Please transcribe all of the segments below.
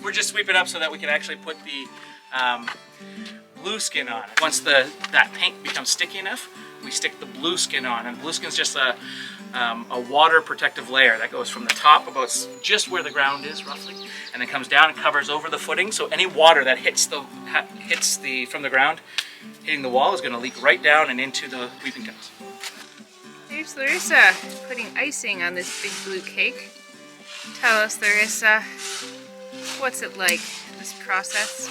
We're just sweeping up so that we can actually put the Blueskin on. Once that paint becomes sticky enough, we stick the Blueskin on, and Blueskin's just a water protective layer that goes from the top about just where the ground is roughly, and then comes down and covers over the footing, so any water that hits from the ground hitting the wall is going to leak right down and into the weeping tiles. There's Larissa putting icing on this big blue cake. Tell us, Larissa, what's it like, this process?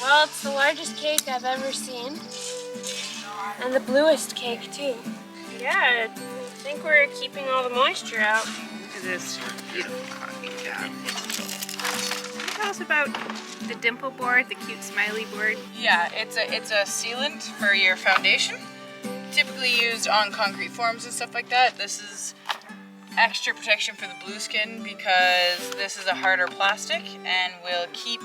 Well, it's the largest cake I've ever seen. And the bluest cake, too. Yeah, I think we're keeping all the moisture out. Look at this beautiful coffee job. Can you tell us about the dimple board, the cute smiley board? Yeah, it's a sealant for your foundation. Typically used on concrete forms and stuff like that. This is extra protection for the Blueskin because this is a harder plastic and will keep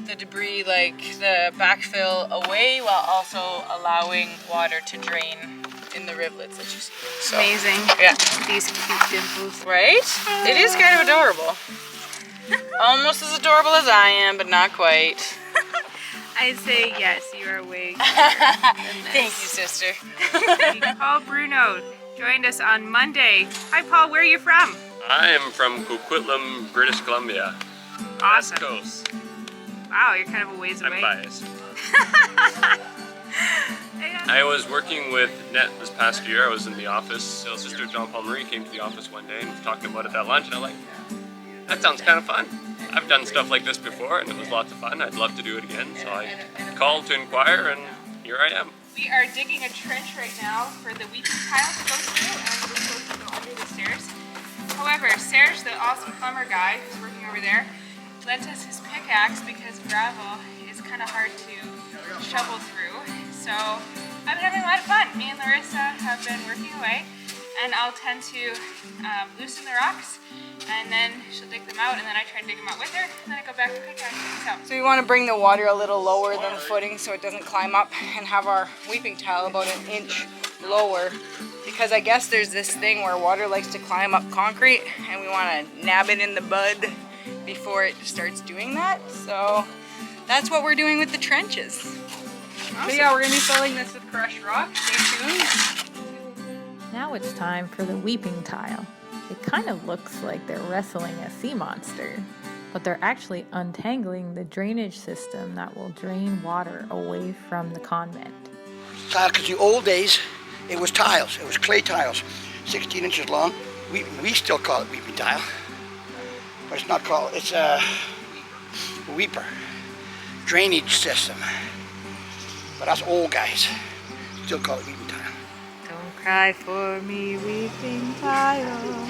the debris, like the backfill, away while also allowing water to drain in the rivulets that you see. So, amazing. Yeah. These cute dimples. Right? It is kind of adorable. Almost as adorable as I am, but not quite. I'd say yes, you are way Thank you, sister. Paul Bruno joined us on Monday. Hi Paul, where are you from? I am from Coquitlam, British Columbia. Awesome. West Coast. Wow, you're kind of a ways away. I'm biased. I was working with Net this past year. I was in the office. Sales sister John Paul Marie came to the office one day and was talking about it at lunch, and I'm like, that sounds kind of fun. I've done stuff like this before and it was lots of fun. I'd love to do it again. So I called to inquire and here I am. We are digging a trench right now for the weeping tile to go through, and we're supposed to go under the stairs. However, Serge, the awesome plumber guy who's working over there, lent us his pickaxe because gravel is kind of hard to shovel through. So I've been having a lot of fun. Me and Larissa have been working away, and I'll tend to loosen the rocks, and then she'll dig them out, and then I try to dig them out with her, and then I go back to pickaxing. So we want to bring the water a little lower than the footing so it doesn't climb up, and have our weeping tile about an inch lower, because I guess there's this thing where water likes to climb up concrete and we want to nab it in the bud before it starts doing that. So that's what we're doing with the trenches. Awesome. So yeah, we're going to be filling this with crushed rock. Stay tuned. Now it's time for the weeping tile. It kind of looks like they're wrestling a sea monster, but they're actually untangling the drainage system that will drain water away from the convent. Tile, because the old days, it was tiles. It was clay tiles, 16 inches long. We still call it weeping tile, but it's not called, it's a weeper drainage system. But us old guys still call it weeping tile. Don't cry for me, weeping tile.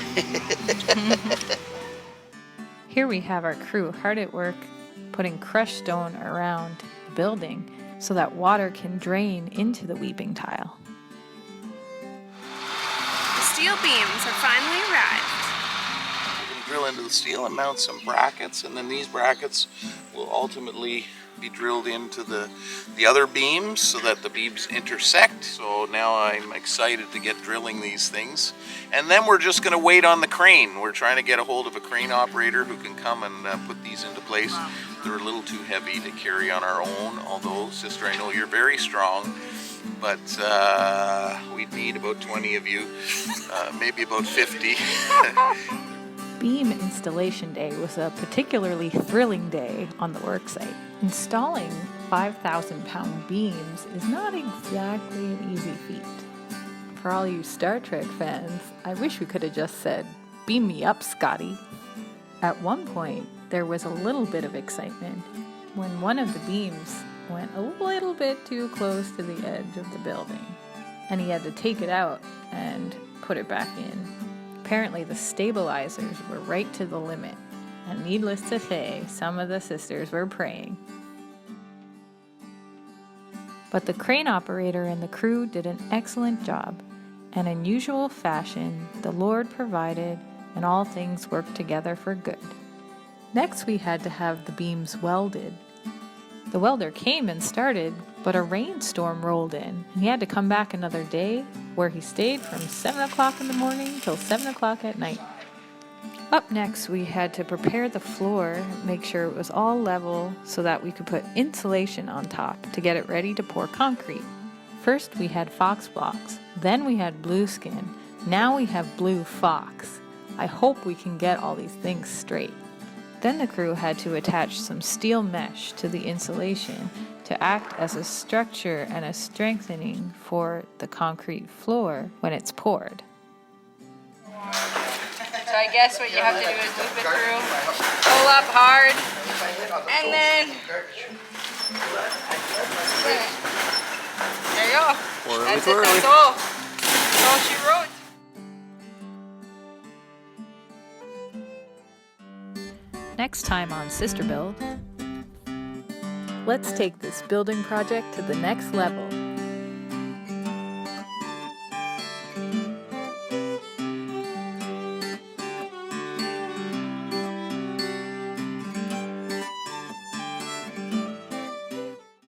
Here we have our crew hard at work putting crushed stone around the building so that water can drain into the weeping tile. The steel beams have finally arrived. We're going to drill into the steel and mount some brackets, and then these brackets will ultimately be drilled into the other beams so that the beams intersect. So now I'm excited to get drilling these things. And then we're just going to wait on the crane. We're trying to get a hold of a crane operator who can come and put these into place. They're a little too heavy to carry on our own, although, sister, I know you're very strong, but we'd need about 20 of you, maybe about 50. Beam installation day was a particularly thrilling day on the worksite. Installing 5,000-pound beams is not exactly an easy feat. For all you Star Trek fans, I wish we could have just said, "Beam me up, Scotty." At one point, there was a little bit of excitement when one of the beams went a little bit too close to the edge of the building, and he had to take it out and put it back in. Apparently the stabilizers were right to the limit, and needless to say, some of the sisters were praying. But the crane operator and the crew did an excellent job, and in usual fashion, the Lord provided and all things worked together for good. Next we had to have the beams welded. The welder came and started, but a rainstorm rolled in, and he had to come back another day, where he stayed from 7 o'clock in the morning till 7 o'clock at night. Up next, we had to prepare the floor, make sure it was all level so that we could put insulation on top to get it ready to pour concrete. First, we had Fox blocks, then we had Blueskin, now we have Bluefox. I hope we can get all these things straight. Then the crew had to attach some steel mesh to the insulation to act as a structure and a strengthening for the concrete floor when it's poured. So I guess what you have to do is loop it through, pull up hard, and then there you go. That's it, that's all. That's all she wrote. Next time on Sister Build, let's take this building project to the next level.